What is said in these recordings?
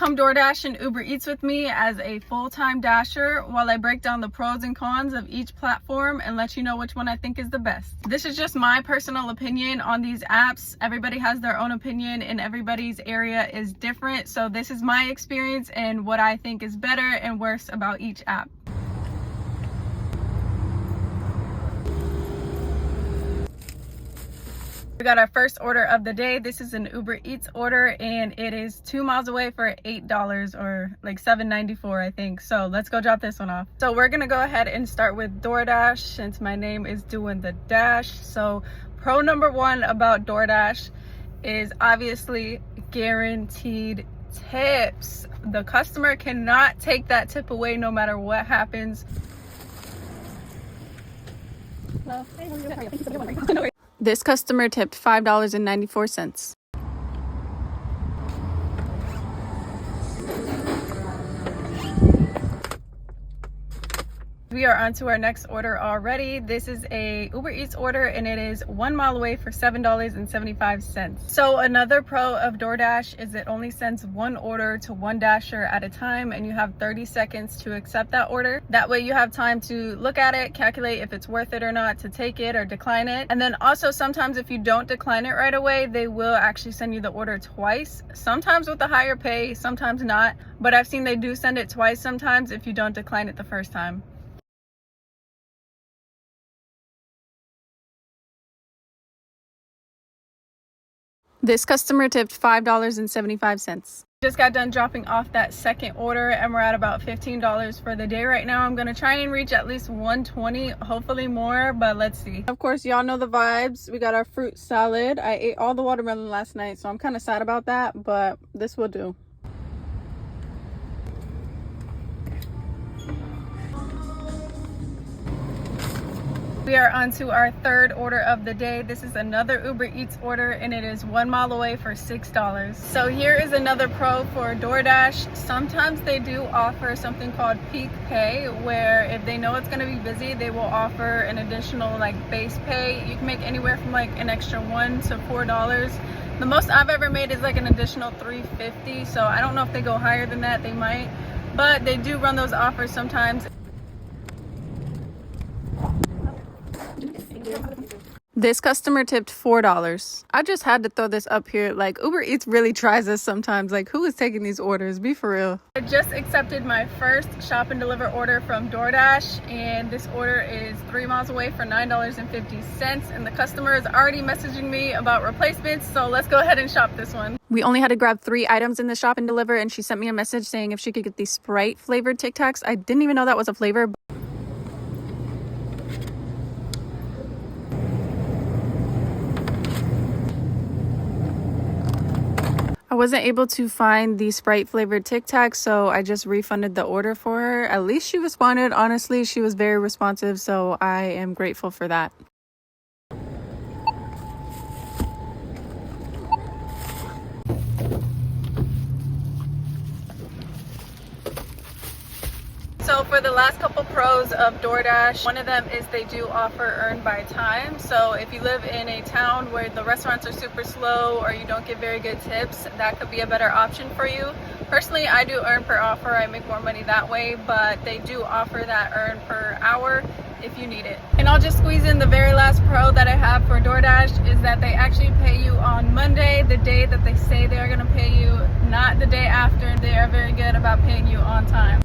Come DoorDash and Uber Eats with me as a full-time dasher while I break down the pros and cons of each platform and let you know which one I think is the best. This is just my personal opinion on these apps. Everybody has their own opinion and everybody's area is different. So this is my experience and what I think is better and worse about each app. We got our first order of the day. This is an Uber Eats order and it is 2 miles away for $8 or like $7.94 I think. So let's go drop this one off. So we're gonna go ahead and start with DoorDash since my name is doing the dash. So pro number one about DoorDash is obviously guaranteed tips. The customer cannot take that tip away no matter what happens. This customer tipped $5.94. We are on to our next order already. This is a Uber Eats order and it is 1 mile away for $7.75. So another pro of DoorDash is it only sends one order to one dasher at a time and you have 30 seconds to accept that order. That way you have time to look at it, calculate if it's worth it or not to take it or decline it. And then also sometimes if you don't decline it right away, they will actually send you the order twice. Sometimes with a higher pay, sometimes not. But I've seen they do send it twice sometimes if you don't decline it the first time. This customer tipped $5.75. Just got done dropping off that second order and we're at about $15 for the day right now. I'm gonna try and reach at least $120, hopefully more, but let's see. Of course, y'all know the vibes. We got our fruit salad. I ate all the watermelon last night, so I'm kind of sad about that, but this will do. We are on to our third order of the day. This is another Uber Eats order and it is 1 mile away for $6. So here is another pro for DoorDash. Sometimes they do offer something called peak pay, where if they know it's going to be busy, they will offer an additional like base pay. You can make anywhere from like an extra $1 to $4. The most I've ever made is like an additional $3.50. So I don't know if they go higher than that, they might, but they do run those offers sometimes. This customer tipped $4. I just had to throw this up here. Like, Uber Eats really tries us sometimes. Like, who is taking these orders? Be for real. I just accepted my first shop and deliver order from DoorDash, and this order is 3 miles away for $9.50. And the customer is already messaging me about replacements, so let's go ahead and shop this one. We only had to grab 3 items in the shop and deliver, and she sent me a message saying if she could get these Sprite flavored Tic Tacs. I didn't even know that was a flavor. I wasn't able to find the Sprite flavored Tic Tac, so I just refunded the order for her. At least she responded. Honestly, she was very responsive, so I am grateful for that. So for the last couple pros of DoorDash, one of them is they do offer earn by time. So if you live in a town where the restaurants are super slow or you don't get very good tips, that could be a better option for you. Personally, I do earn per offer. I make more money that way, but they do offer that earn per hour if you need it. And I'll just squeeze in the very last pro that I have for DoorDash is that they actually pay you on Monday, the day that they say they are going to pay you, not the day after. They are very good about paying you on time.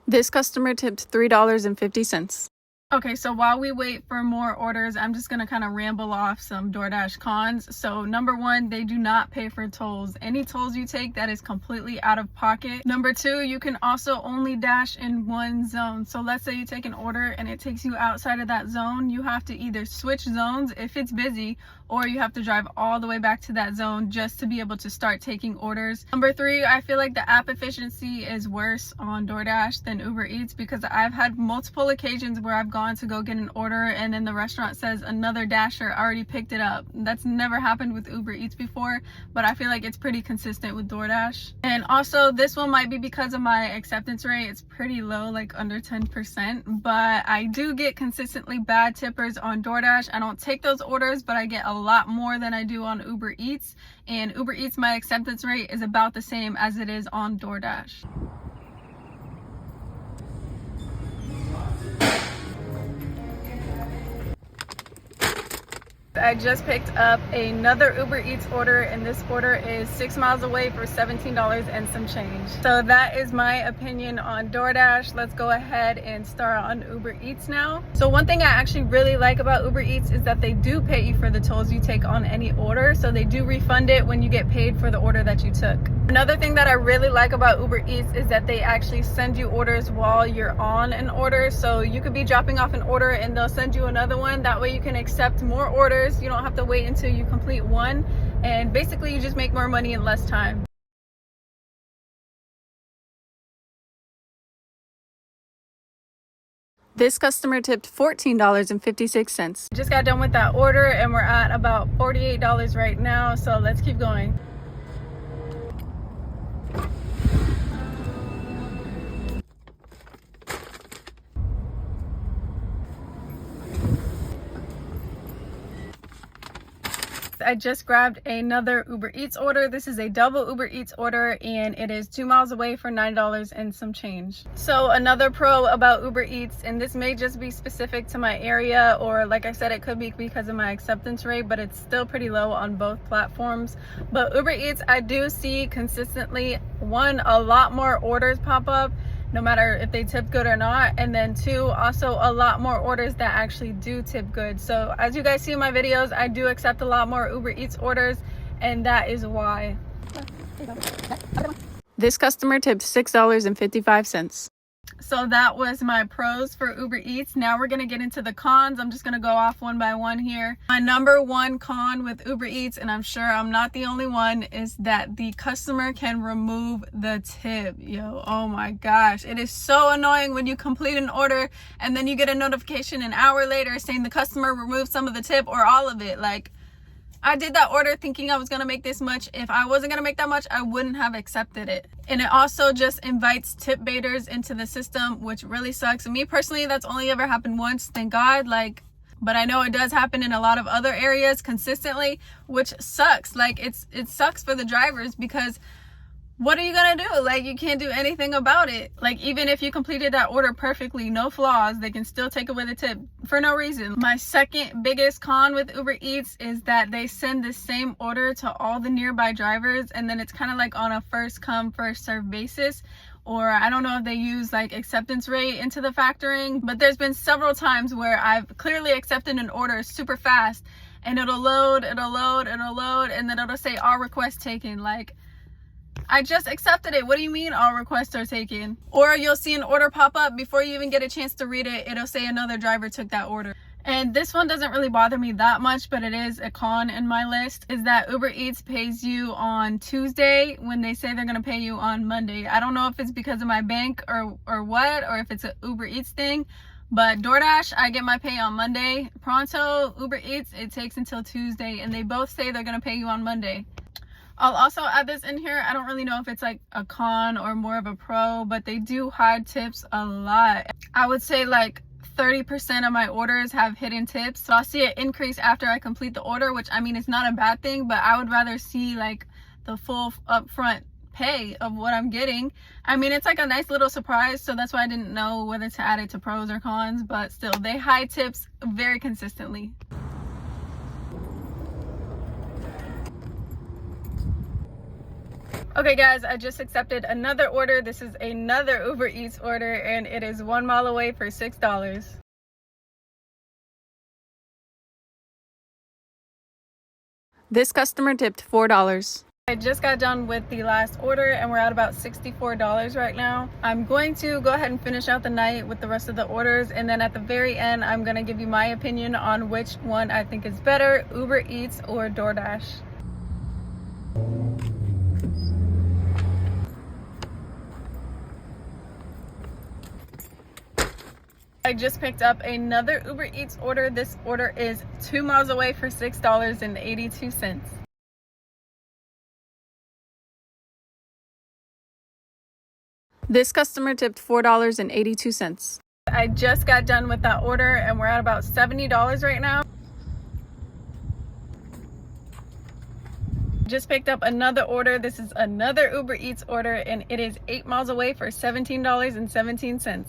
This customer tipped $3.50. Okay, so while we wait for more orders, I'm just going to kind of ramble off some DoorDash cons. So number one, they do not pay for tolls. Any tolls you take, that is completely out of pocket. Number two, you can also only dash in one zone. So let's say you take an order and it takes you outside of that zone. You have to either switch zones if it's busy, or you have to drive all the way back to that zone just to be able to start taking orders. Number 3, I feel like the app efficiency is worse on DoorDash than Uber Eats, because I've had multiple occasions where I've gone to go get an order and then the restaurant says another Dasher already picked it up. That's never happened with Uber Eats before, but I feel like it's pretty consistent with DoorDash. And also this one might be because of my acceptance rate. It's pretty low, like under 10%, but I do get consistently bad tippers on DoorDash. I don't take those orders, but I get a lot more than I do on Uber Eats. And Uber Eats, my acceptance rate is about the same as it is on DoorDash. I just picked up another Uber Eats order, and this order is 6 miles away for $17 and some change. So that is my opinion on DoorDash. Let's go ahead and start on Uber Eats now. So one thing I actually really like about Uber Eats is that they do pay you for the tolls you take on any order. So they do refund it when you get paid for the order that you took. Another thing that I really like about Uber Eats is that they actually send you orders while you're on an order. So you could be dropping off an order and they'll send you another one. That way you can accept more orders. You don't have to wait until you complete one, and basically you just make more money in less time. This customer tipped $14.56. Just got done with that order and we're at about $48 right now, so let's keep going. I just grabbed another Uber Eats order. This is a double Uber Eats order and it is 2 miles away for $9 and some change. So another pro about Uber Eats, and this may just be specific to my area, or like I said, it could be because of my acceptance rate, but it's still pretty low on both platforms. But Uber Eats, I do see consistently, one, a lot more orders pop up, no matter if they tip good or not, and then 2, also a lot more orders that actually do tip good. So as you guys see in my videos, I do accept a lot more Uber Eats orders, and that is why. This customer tipped $6.55. So that was my pros for Uber Eats. Now we're gonna get into the cons. I'm just gonna go off one by one here. My number 1 con with Uber Eats, and I'm sure I'm not the only one, is that the customer can remove the tip. Yo, oh my gosh. It is so annoying when you complete an order and then you get a notification an hour later saying the customer removed some of the tip or all of it. Like, I did that order thinking I was going to make this much. If I wasn't going to make that much, I wouldn't have accepted it. And it also just invites tip baiters into the system, which really sucks. And me personally, that's only ever happened once, thank God. Like, but I know it does happen in a lot of other areas consistently, which sucks. Like, it sucks for the drivers, because what are you gonna do? Like, you can't do anything about it. Like, even if you completed that order perfectly, no flaws, they can still take away the tip for no reason. My second biggest con with Uber Eats is that they send the same order to all the nearby drivers, and then it's kind of like on a first come first serve basis. Or I don't know if they use like acceptance rate into the factoring, but there's been several times where I've clearly accepted an order super fast and it'll load, and then it'll say all requests taken. Like, I just accepted it. What do you mean all requests are taken? Or you'll see an order pop up before you even get a chance to read it. It'll say another driver took that order. And this one doesn't really bother me that much, but it is a con in my list, is that Uber Eats pays you on Tuesday when they say they're going to pay you on Monday. I don't know if it's because of my bank or what, or if it's an Uber Eats thing, but DoorDash, I get my pay on Monday. Pronto, Uber Eats, it takes until Tuesday, and they both say they're going to pay you on Monday. I'll also add this in here. I don't really know if it's like a con or more of a pro, but they do hide tips a lot. I would say like 30% of my orders have hidden tips. So I'll see it increase after I complete the order, which, I mean, it's not a bad thing, but I would rather see like the full upfront pay of what I'm getting. I mean, it's like a nice little surprise, so that's why I didn't know whether to add it to pros or cons, but still, they hide tips very consistently. Okay guys, I just accepted another order. This is another Uber Eats order, and it is 1 mile away for $6. This customer tipped $4. I just got done with the last order and we're at about $64 right now. I'm going to go ahead and finish out the night with the rest of the orders, and then at the very end I'm going to give you my opinion on which one I think is better, Uber Eats or DoorDash. I just picked up another Uber Eats order. This order is 2 miles away for $6.82. This customer tipped $4.82. I just got done with that order and we're at about $70 right now. Just picked up another order. This is another Uber Eats order and it is 8 miles away for $17.17.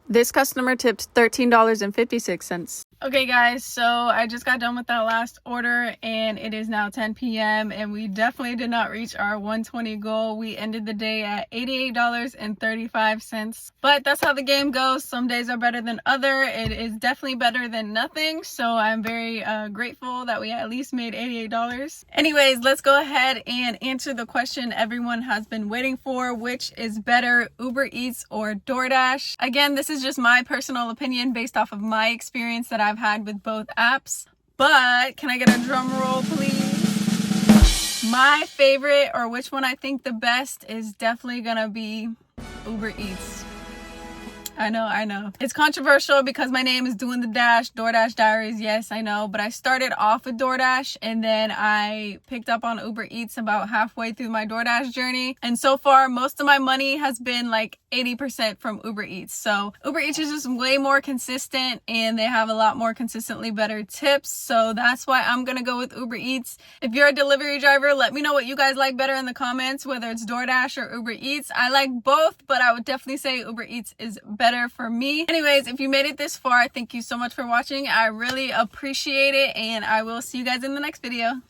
This customer tipped $13.56. Okay guys, so I just got done with that last order and it is now 10 p.m. and we definitely did not reach our 120 goal. We ended the day at $88.35, but that's how the game goes. Some days are better than other. It is definitely better than nothing, so I'm very grateful that we at least made $88. Anyways, let's go ahead and answer the question everyone has been waiting for. Which is better, Uber Eats or DoorDash? Again, this is just my personal opinion based off of my experience that I've had with both apps, but can I get a drum roll please? My favorite, or which one I think the best, is definitely gonna be Uber Eats. I know. It's controversial because my name is Doing the Dash, DoorDash Diaries. Yes, I know. But I started off with DoorDash and then I picked up on Uber Eats about halfway through my DoorDash journey. And so far, most of my money has been like 80% from Uber Eats. So Uber Eats is just way more consistent and they have a lot more consistently better tips. So that's why I'm going to go with Uber Eats. If you're a delivery driver, let me know what you guys like better in the comments, whether it's DoorDash or Uber Eats. I like both, but I would definitely say Uber Eats is better for me. Anyways, if you made it this far, thank you so much for watching. I really appreciate it and I will see you guys in the next video.